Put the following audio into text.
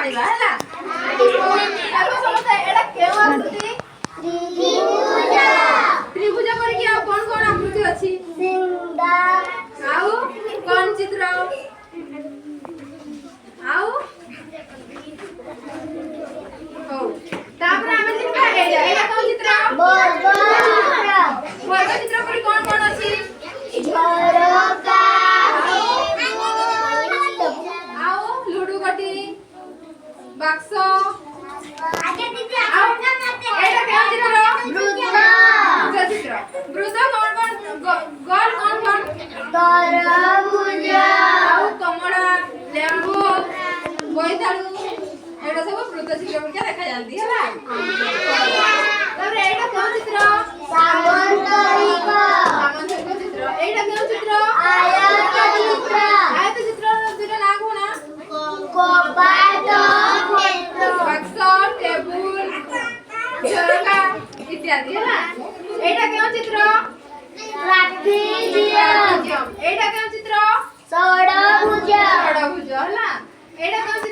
जानिबा हैला अब समझ एटा केउ आकृति त्रिभुज पर कि आ कोन कोन आकृति अछि सिंदा आउ कोन चित्र आउ हो तापर आमे चित्र एटा कोन चित्र वर्ग चित्र पर कोन कोन अछि झरका आउ लुडु गटी बाक्स आगे दीदी एटा केउ चित्र वृत्त चित्र वृत्त कोन कोन गोल कोन कोन तरभुज आउ कमला लेंबू बोइतालू एटा सब वृत्त चित्र के देखा जांदी हैला तब एटा कोन चित्र सामंतरिक चित्र एटा कोन चित्र आयत चित्र दुटा ना कोना कपाट क्षेत्र बक्स टेबुल झरका इत्यादि हैला एटा कोन चित्र ट्रापेजियम एटा कोन चित्र षडभुज हैला एटा कोन